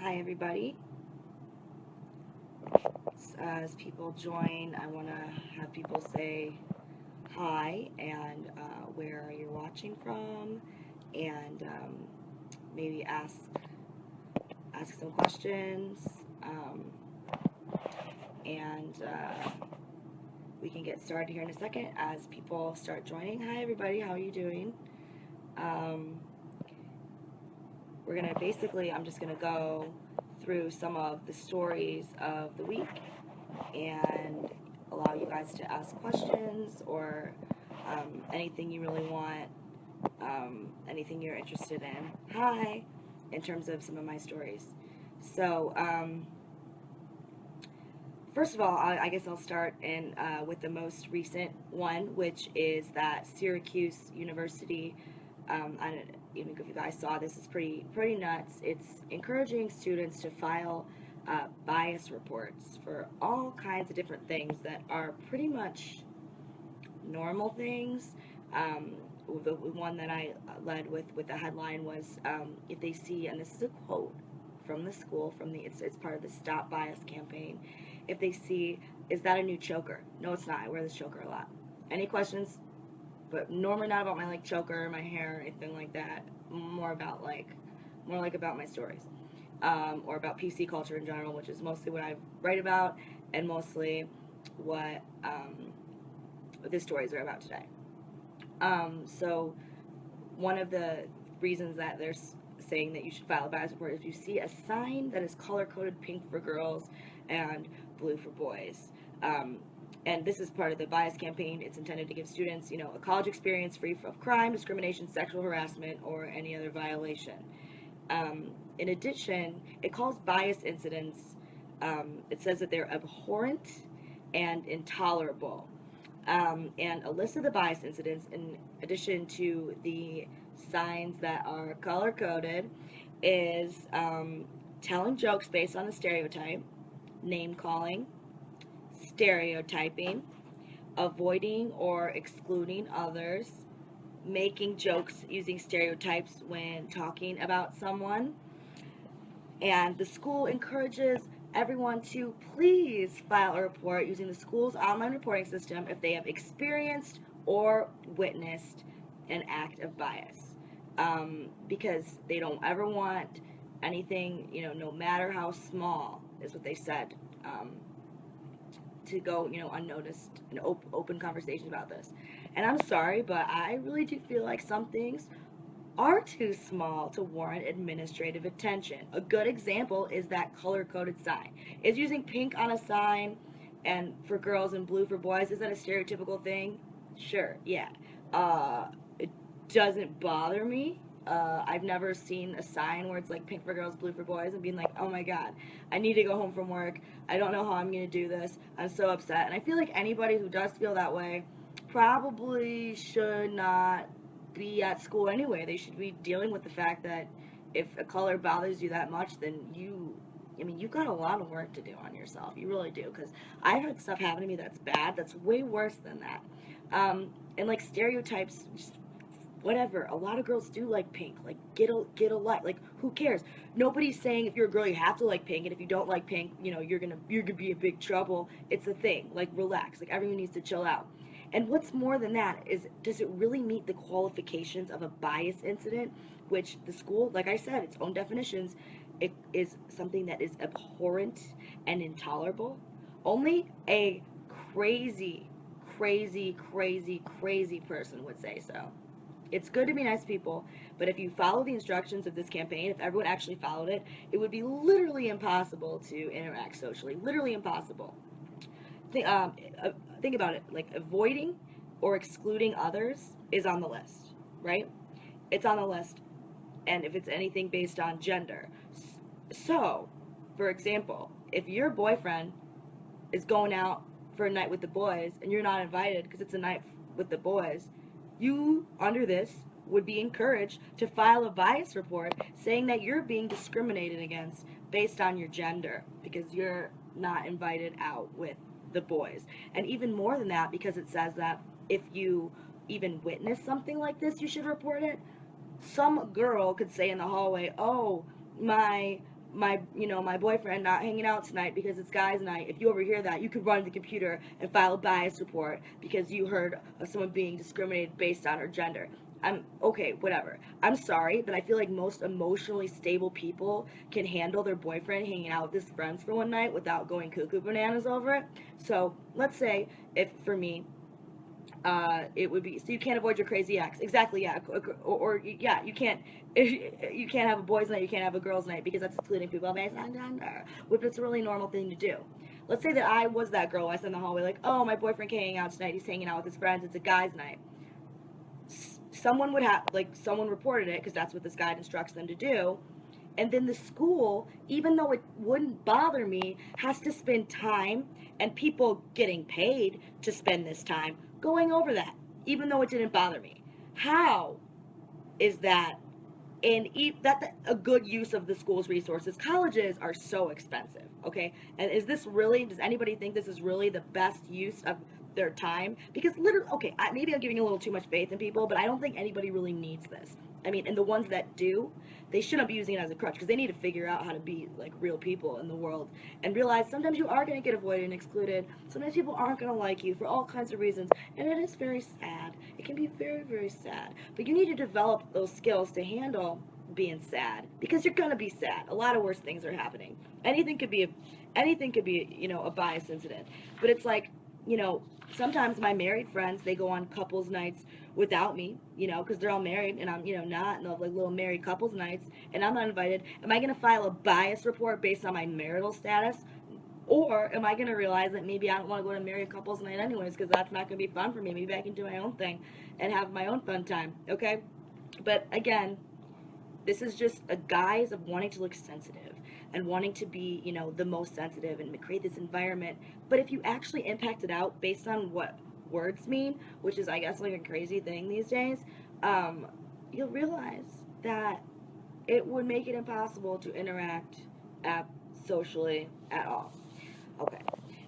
Hi, everybody. As people join, I want to have people say hi and where you're watching from, and maybe ask some questions, and we can get started here in a second as people start joining. Hi, everybody. How are you doing? Um, we're gonna basically, I'm just gonna go through some of the stories of the week and allow you guys to ask questions or anything you really want, anything you're interested in. Hi, in terms of some of my stories. So, first of all, I guess I'll start with the most recent one, which is that Syracuse University. I even if you guys saw this, it's pretty nuts. It's encouraging students to file bias reports for all kinds of different things that are pretty much normal things. Um, the one that I led with the headline was if they see, and this is a quote from the school, it's part of the Stop Bias campaign. If they see, is that a new choker? No, it's not. I wear this choker a lot. Any questions? But normally not about my like choker, my hair, anything like that. More like about my stories, or about PC culture in general, which is mostly what I write about, and mostly what the stories are about today. So one of the reasons that they're saying that you should file a bias report is if you see a sign that is color coded pink for girls and blue for boys. Um, and this is part of the bias campaign. It's intended to give students, a college experience free of crime, discrimination, sexual harassment, or any other violation. In addition, it calls bias incidents. It says that they're abhorrent and intolerable. And a list of the bias incidents, in addition to the signs that are color coded, is telling jokes based on a stereotype, name calling, stereotyping, avoiding or excluding others, making jokes using stereotypes when talking about someone. And the school encourages everyone to please file a report using the school's online reporting system if they have experienced or witnessed an act of bias. Because they don't ever want anything, no matter how small, is what they said, to go, unnoticed, and open conversation about this. And I'm sorry, but I really do feel like some things are too small to warrant administrative attention. A good example is that color coded sign. Is using pink on a sign and for girls and blue for boys, is that a stereotypical thing? Sure, yeah. It doesn't bother me. I've never seen a sign where it's like pink for girls, blue for boys, and being like, oh my god, I need to go home from work. I don't know how I'm going to do this. I'm so upset. And I feel like anybody who does feel that way probably should not be at school anyway. They should be dealing with the fact that if a color bothers you that much, then you've got a lot of work to do on yourself. You really do. Because I've had stuff happen to me that's bad, that's way worse than that. And like stereotypes, just whatever. A lot of girls do like pink. Like get a light. Like who cares? Nobody's saying if you're a girl you have to like pink, and if you don't like pink, you're gonna be in big trouble. It's a thing. Like relax. Like everyone needs to chill out. And what's more than that is, does it really meet the qualifications of a bias incident, which the school, like I said, its own definitions, it is something that is abhorrent and intolerable. Only a crazy, crazy, crazy, crazy person would say so. It's good to be nice to people, but if you follow the instructions of this campaign, if everyone actually followed it, it would be literally impossible to interact socially. Literally impossible. Think, um, uh, think about it. Like avoiding or excluding others is on the list, right? It's on the list, and if it's anything based on gender. So, for example, if your boyfriend is going out for a night with the boys and you're not invited because it's a night with the boys, you, under this, would be encouraged to file a bias report saying that you're being discriminated against based on your gender because you're not invited out with the boys. And even more than that, because it says that if you even witness something like this, you should report it. Some girl could say in the hallway, "Oh, my my boyfriend not hanging out tonight because it's guys night. If you overhear that, you could run to the computer and file a bias report because you heard of someone being discriminated based on her gender. I'm okay, whatever. I'm sorry, but I feel like most emotionally stable people can handle their boyfriend hanging out with his friends for one night without going cuckoo bananas over it. So let's say if for me, it would be so you can't avoid your crazy ex. Exactly, yeah. Or yeah, you can't you can't have a boys' night, you can't have a girls' night because that's excluding people based on gender, which is a really normal thing to do. Let's say that I was that girl. I said in the hallway like, oh, my boyfriend can't hang out tonight. He's hanging out with his friends. It's a guys' night. Someone would have like someone reported it because that's what this guide instructs them to do, and then the school, even though it wouldn't bother me, has to spend time and people getting paid to spend this time going over that, even though it didn't bother me. How is that that a good use of the school's resources? Colleges are so expensive, okay? And is this really? Does anybody think this is really the best use of their time? Because literally, okay, maybe I'm giving a little too much faith in people, but I don't think anybody really needs this. I mean, and the ones that do, they shouldn't be using it as a crutch because they need to figure out how to be like real people in the world and realize sometimes you are going to get avoided and excluded. Sometimes people aren't going to like you for all kinds of reasons, and it is very sad. It can be very, very sad. But you need to develop those skills to handle being sad because you're going to be sad. A lot of worse things are happening. Anything could be, a bias incident. But it's like, sometimes my married friends, they go on couples nights without me, because they're all married and I'm, not, and they'll have like little married couples nights and I'm not invited. Am I going to file a bias report based on my marital status? Or am I going to realize that maybe I don't want to go to married couples night anyways because that's not going to be fun for me? Maybe I can do my own thing and have my own fun time, okay? But again, this is just a guise of wanting to look sensitive and wanting to be, the most sensitive and create this environment. But if you actually impact it out based on what words mean, which is, I guess, like a crazy thing these days, you'll realize that it would make it impossible to interact socially at all. Okay.